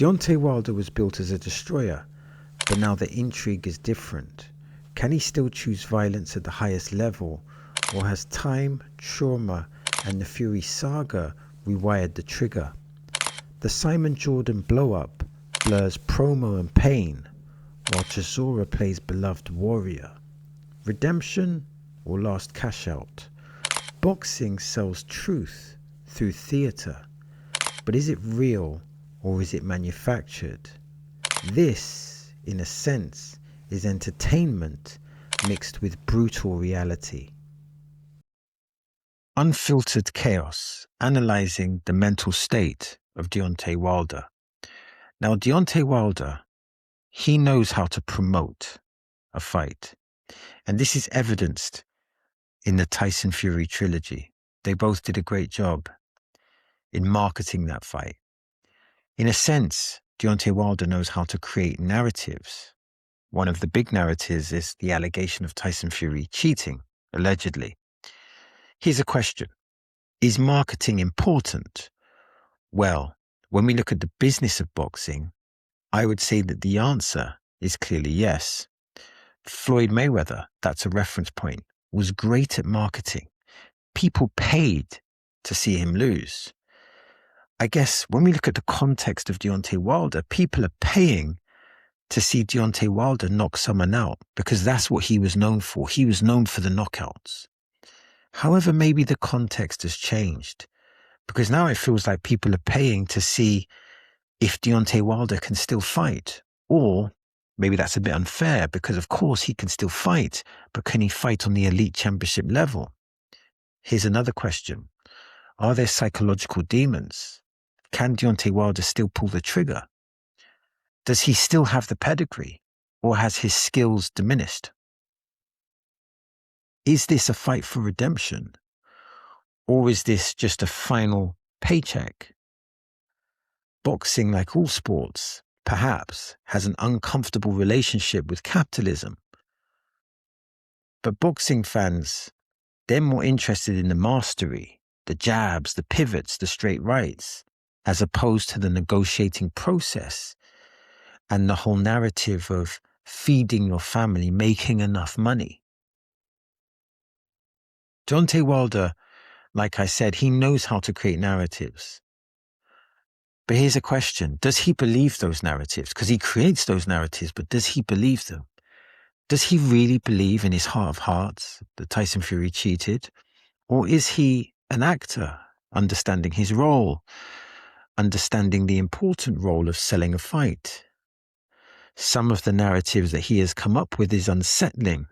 Deontay Wilder was built as a destroyer, but now the intrigue is different. Can he still choose violence at the highest level, or has time, trauma, and the Fury saga rewired the trigger? The Simon Jordan blow-up blurs promo and pain, while Chisora plays beloved warrior. Redemption or last cash out? Boxing sells truth through theatre, but is it real or is it manufactured? This, in a sense, is entertainment mixed with brutal reality. Unfiltered chaos, analysing the mental state of Deontay Wilder. Now, Deontay Wilder, he knows how to promote a fight. And this is evidenced in the Tyson Fury trilogy. They both did a great job in marketing that fight. In a sense, Deontay Wilder knows how to create narratives. One of the big narratives is the allegation of Tyson Fury cheating, allegedly. Here's a question. Is marketing important? Well, when we look at the business of boxing, I would say that the answer is clearly yes. Floyd Mayweather, that's a reference point, was great at marketing. People paid to see him lose. I guess when we look at the context of Deontay Wilder, people are paying to see Deontay Wilder knock someone out because that's what he was known for. He was known for the knockouts. However, maybe the context has changed because now it feels like people are paying to see if Deontay Wilder can still fight. Or maybe that's a bit unfair because, of course, he can still fight, but can he fight on the elite championship level? Here's another question. Are there psychological demons? Can Deontay Wilder still pull the trigger? Does he still have the pedigree, or has his skills diminished? Is this a fight for redemption, or is this just a final paycheck? Boxing, like all sports, perhaps has an uncomfortable relationship with capitalism. But boxing fans, they're more interested in the mastery, the jabs, the pivots, the straight rights, as opposed to the negotiating process and the whole narrative of feeding your family, making enough money. Deontay Wilder, like I said, he knows how to create narratives. But here's a question. Does he believe those narratives? Because he creates those narratives, but does he believe them? Does he really believe in his heart of hearts that Tyson Fury cheated? Or is he an actor, understanding his role, understanding the important role of selling a fight? Some of the narratives that he has come up with is unsettling.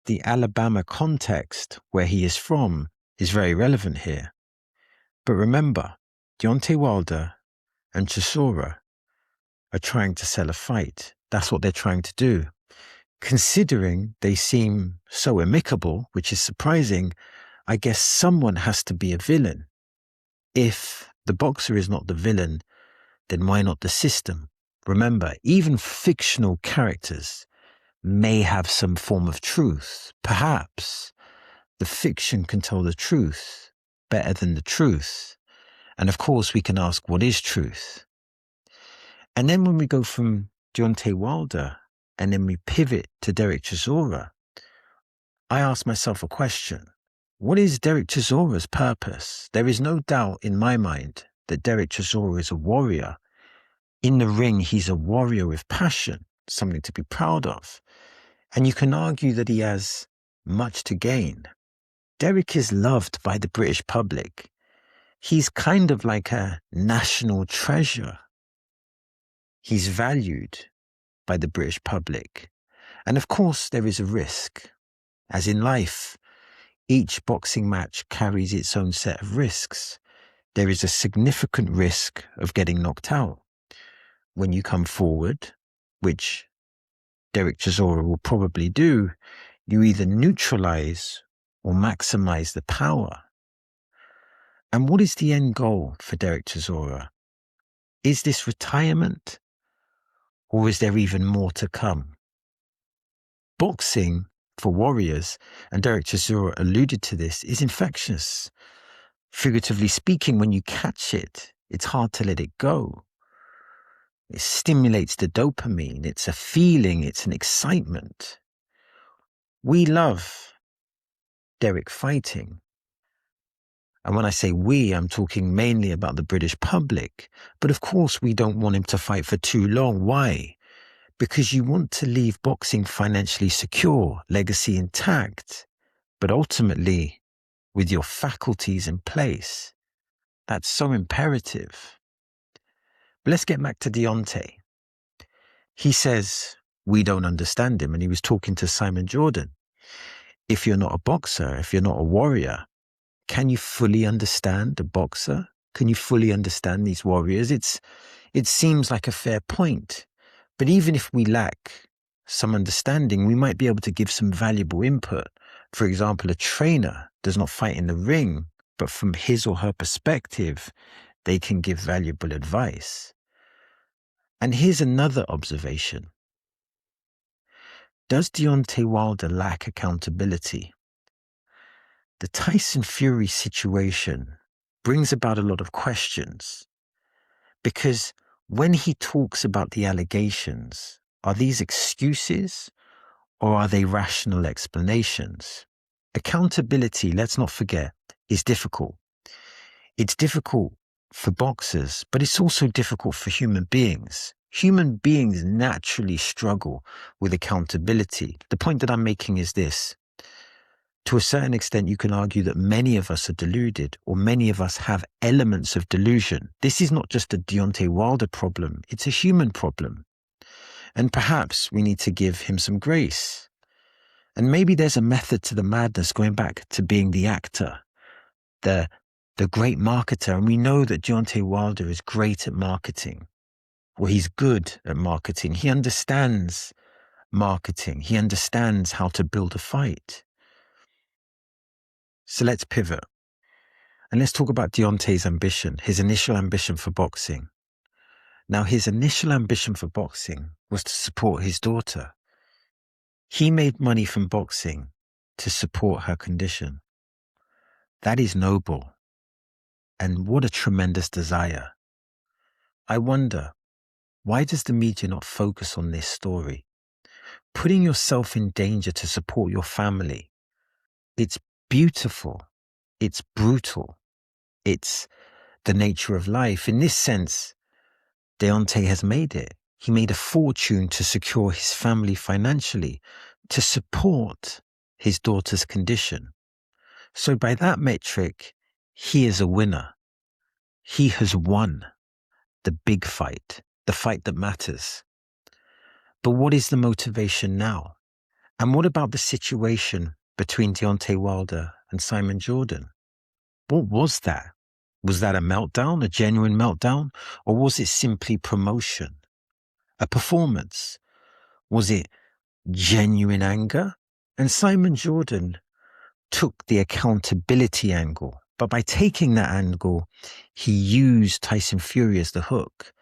The Alabama context where he is from is very relevant here. But remember, Deontay Wilder and Chisora are trying to sell a fight. That's what they're trying to do. Considering they seem so amicable, which is surprising, I guess someone has to be a villain. If the boxer is not the villain, then why not the system? Remember, even fictional characters may have some form of truth. Perhaps the fiction can tell the truth better than the truth. And of course, we can ask, what is truth? And then when we go from Deontay Wilder and then we pivot to Derek Chisora, I ask myself a question. What is Derek Chisora's purpose? There is no doubt in my mind that Derek Chisora is a warrior. In the ring, he's a warrior with passion, something to be proud of. And you can argue that he has much to gain. Derek is loved by the British public. He's kind of like a national treasure. He's valued by the British public. And of course, there is a risk. As in life, each boxing match carries its own set of risks. There is a significant risk of getting knocked out. When you come forward, which Derek Chisora will probably do, you either neutralize or maximize the power. And what is the end goal for Derek Chisora? Is this retirement? Or is there even more to come? Boxing for warriors, and Derek Chisora alluded to this, is infectious. Figuratively speaking, when you catch it, it's hard to let it go. It stimulates the dopamine. It's a feeling. It's an excitement. We love Derek fighting. And when I say we, I'm talking mainly about the British public. But of course, we don't want him to fight for too long. Why? Because you want to leave boxing financially secure, legacy intact, but ultimately with your faculties in place. That's so imperative. But let's get back to Deontay. He says, we don't understand him. And he was talking to Simon Jordan. If you're not a boxer, if you're not a warrior, can you fully understand a boxer? Can you fully understand these warriors? It seems like a fair point. But even if we lack some understanding, we might be able to give some valuable input. For example, a trainer does not fight in the ring, but from his or her perspective, they can give valuable advice. And here's another observation. Does Deontay Wilder lack accountability? The Tyson Fury situation brings about a lot of questions, because when he talks about the allegations, are these excuses or are they rational explanations? Accountability, let's not forget, is difficult. It's difficult for boxers, but it's also difficult for human beings. Human beings naturally struggle with accountability. The point that I'm making is this. To a certain extent, you can argue that many of us are deluded, or many of us have elements of delusion. This is not just a Deontay Wilder problem. It's a human problem. And perhaps we need to give him some grace. And maybe there's a method to the madness, going back to being the actor, the great marketer. And we know that Deontay Wilder is great at marketing, or he's good at marketing. He understands marketing. He understands how to build a fight. So let's pivot. And let's talk about Deontay's ambition, his initial ambition for boxing. Now, his initial ambition for boxing was to support his daughter. He made money from boxing to support her condition. That is noble. And what a tremendous desire. I wonder, why does the media not focus on this story? Putting yourself in danger to support your family. It's beautiful. It's brutal. It's the nature of life. In this sense, Deontay has made it. He made a fortune to secure his family financially, to support his daughter's condition. So by that metric, he is a winner. He has won the big fight, the fight that matters. But what is the motivation now? And what about the situation between Deontay Wilder and Simon Jordan? What was that? Was that a meltdown, a genuine meltdown? Or was it simply promotion? A performance? Was it genuine anger? And Simon Jordan took the accountability angle. But by taking that angle, he used Tyson Fury as the hook.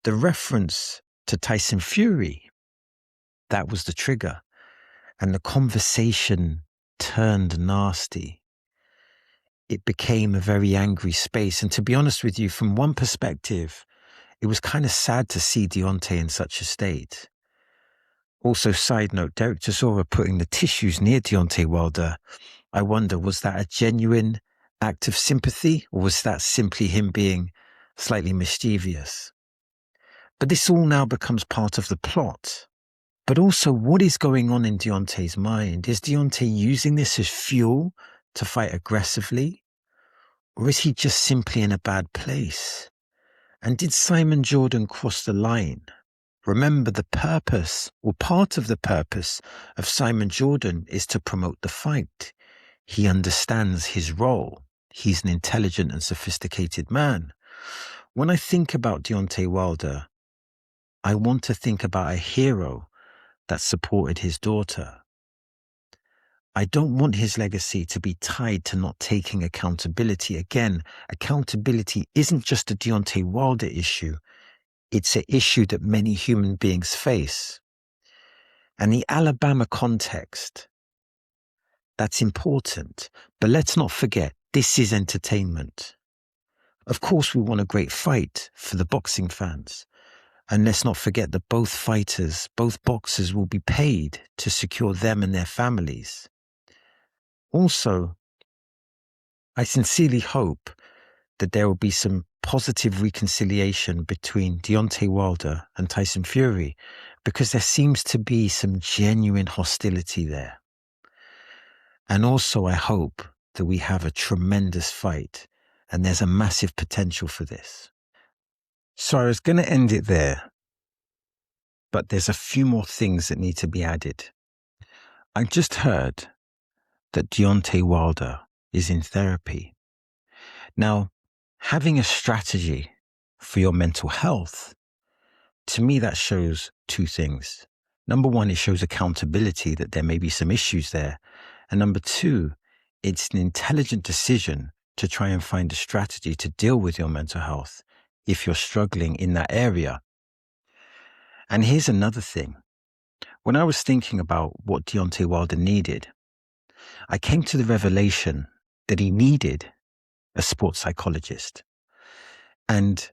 The reference to Tyson Fury, that was the trigger. And the conversation turned nasty. It became a very angry space. And to be honest with you, from one perspective, it was kind of sad to see Deontay in such a state. Also, side note, Derek Chisora putting the tissues near Deontay Wilder, I wonder, was that a genuine act of sympathy, or was that simply him being slightly mischievous? But this all now becomes part of the plot. But also, what is going on in Deontay's mind? Is Deontay using this as fuel to fight aggressively? Or is he just simply in a bad place? And did Simon Jordan cross the line? Remember, the purpose, or part of the purpose, of Simon Jordan is to promote the fight. He understands his role. He's an intelligent and sophisticated man. When I think about Deontay Wilder, I want to think about a hero that supported his daughter. I don't want his legacy to be tied to not taking accountability. Again, accountability isn't just a Deontay Wilder issue. It's an issue that many human beings face. And the Alabama context, that's important. But let's not forget, this is entertainment. Of course, we want a great fight for the boxing fans. And let's not forget that both boxers will be paid to secure them and their families. Also, I sincerely hope that there will be some positive reconciliation between Deontay Wilder and Tyson Fury, because there seems to be some genuine hostility there. And also, I hope that we have a tremendous fight, and there's a massive potential for this. So I was going to end it there, but there's a few more things that need to be added. I just heard that Deontay Wilder is in therapy. Now, having a strategy for your mental health, to me, that shows two things. Number one, it shows accountability, that there may be some issues there. And number two, it's an intelligent decision to try and find a strategy to deal with your mental health if you're struggling in that area. And here's another thing. When I was thinking about what Deontay Wilder needed, I came to the revelation that he needed a sports psychologist. And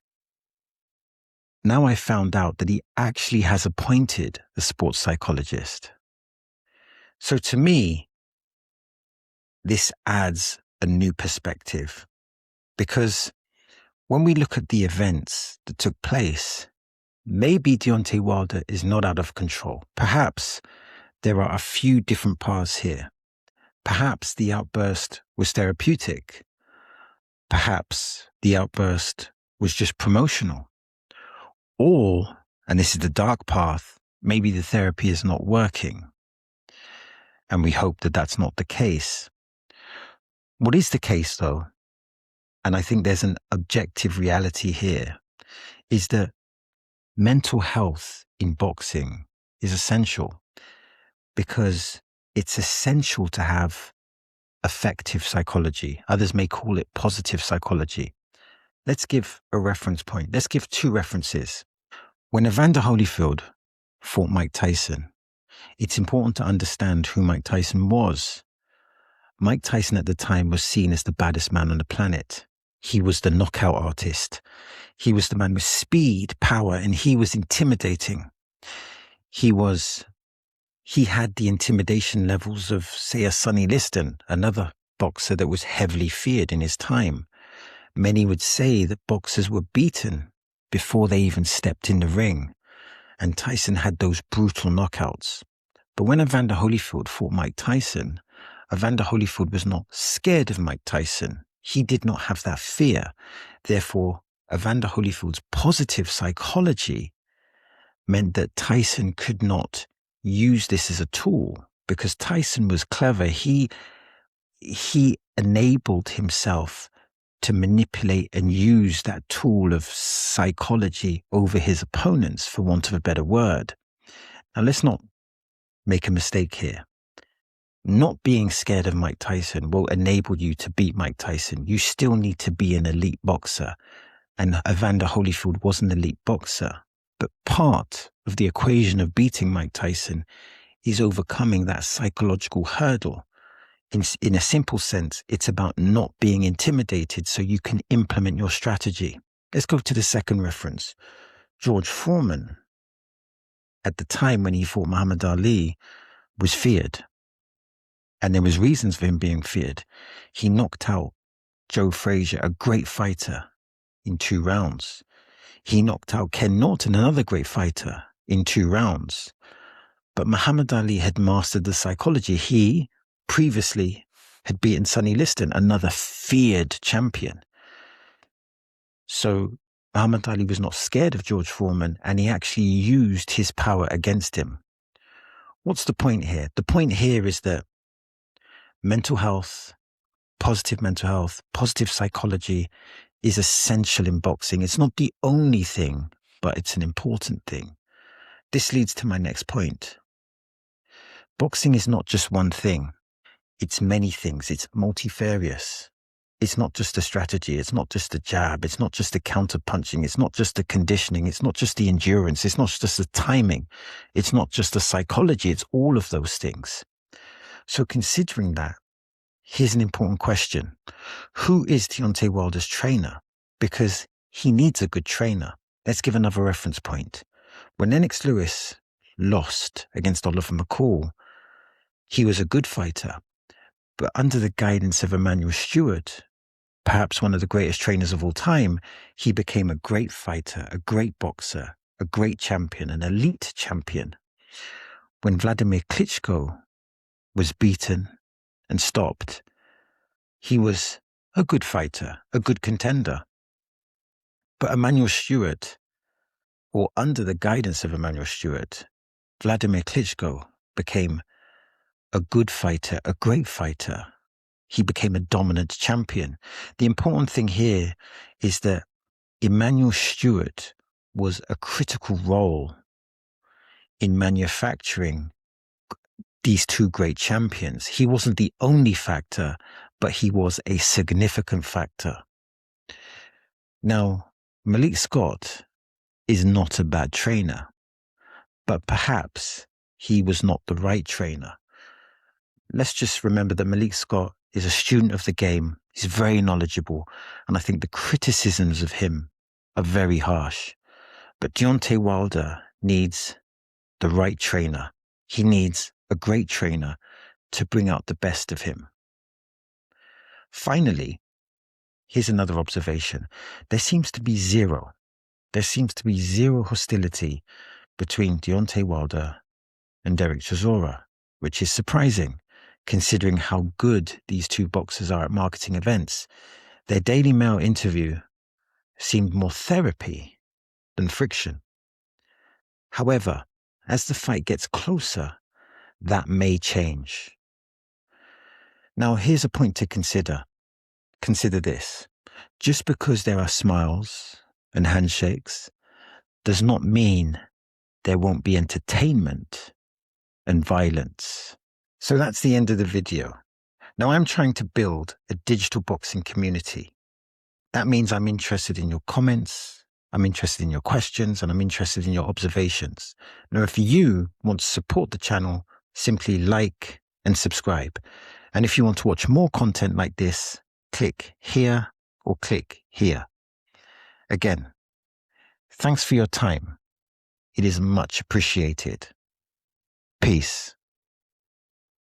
now I found out that he actually has appointed a sports psychologist. So to me, this adds a new perspective, because when we look at the events that took place, maybe Deontay Wilder is not out of control. Perhaps there are a few different paths here. Perhaps the outburst was therapeutic. Perhaps the outburst was just promotional. Or, and this is the dark path, maybe the therapy is not working. And we hope that that's not the case. What is the case, though, and I think there's an objective reality here, is that mental health in boxing is essential, because it's essential to have effective psychology. Others may call it positive psychology. Let's give a reference point. Let's give two references. When Evander Holyfield fought Mike Tyson, it's important to understand who Mike Tyson was. Mike Tyson at the time was seen as the baddest man on the planet. He was the knockout artist. He was the man with speed, power, and he was intimidating. He had the intimidation levels of, say, a Sonny Liston, another boxer that was heavily feared in his time. Many would say that boxers were beaten before they even stepped in the ring, and Tyson had those brutal knockouts. But when Evander Holyfield fought Mike Tyson, Evander Holyfield was not scared of Mike Tyson. He did not have that fear. Therefore, Evander Holyfield's positive psychology meant that Tyson could not use this as a tool, because Tyson was clever. He enabled himself to manipulate and use that tool of psychology over his opponents, for want of a better word. Now, let's not make a mistake here. Not being scared of Mike Tyson will enable you to beat Mike Tyson. You still need to be an elite boxer. And Evander Holyfield was an elite boxer. But part of the equation of beating Mike Tyson is overcoming that psychological hurdle. In a simple sense, it's about not being intimidated so you can implement your strategy. Let's go to the second reference. George Foreman, at the time when he fought Muhammad Ali, was feared. And there was reasons for him being feared. He knocked out Joe Frazier, a great fighter, in 2 rounds. He knocked out Ken Norton, another great fighter, in 2 rounds. But Muhammad Ali had mastered the psychology. He previously had beaten Sonny Liston, another feared champion. So Muhammad Ali was not scared of George Foreman, and he actually used his power against him. What's the point here? The point here is that mental health, positive psychology is essential in boxing. It's not the only thing, but it's an important thing. This leads to my next point. Boxing is not just one thing. It's many things. It's multifarious. It's not just a strategy. It's not just a jab. It's not just the counter punching. It's not just the conditioning. It's not just the endurance. It's not just the timing. It's not just the psychology. It's all of those things. So considering that, here's an important question. Who is Deontay Wilder's trainer? Because he needs a good trainer. Let's give another reference point. When Lennox Lewis lost against Oliver McCall, he was a good fighter, but under the guidance of Emmanuel Stewart, perhaps one of the greatest trainers of all time, he became a great fighter, a great boxer, a great champion, an elite champion. When Vladimir Klitschko was beaten and stopped, he was a good fighter, a good contender. But Emmanuel Stewart, or under the guidance of Emmanuel Stewart, Vladimir Klitschko became a good fighter, a great fighter. He became a dominant champion. The important thing here is that Emmanuel Stewart was a critical role in manufacturing these two great champions. He wasn't the only factor, but he was a significant factor. Now, Malik Scott is not a bad trainer, but perhaps he was not the right trainer. Let's just remember that Malik Scott is a student of the game. He's very knowledgeable, and I think the criticisms of him are very harsh. But Deontay Wilder needs the right trainer. He needs a great trainer to bring out the best of him. Finally, here's another observation. There seems to be zero hostility between Deontay Wilder and Derek Chisora, which is surprising considering how good these two boxers are at marketing events. Their Daily Mail interview seemed more therapy than friction. However, as the fight gets closer, that may change. Now, here's a point to consider. Consider this. Just because there are smiles and handshakes does not mean there won't be entertainment and violence. So that's the end of the video. Now I'm trying to build a digital boxing community. That means I'm interested in your comments, I'm interested in your questions, and I'm interested in your observations. Now, if you want to support the channel, simply like and subscribe. And if you want to watch more content like this, click here or click here. Again, thanks for your time. It is much appreciated. Peace.